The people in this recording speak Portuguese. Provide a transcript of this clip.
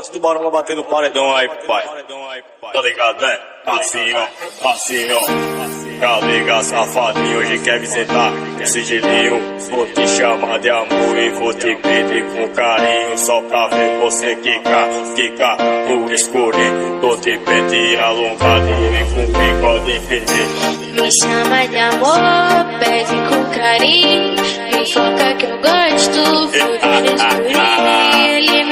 Enquanto o tubarão vai bater no paredão aí, pai. Tá ligado, né? Assim, ó. Assim, ó. Galega, safadinho, hoje quer visitar esse gelinho. Vou te chamar de amor e vou te pedir com carinho, só pra ver você quicar no escurinho. Tô te pedindo alongadinho e com bigode infinito. Me chama de amor, pede com carinho, me foca que eu gosto, fudendo escurinho. Ele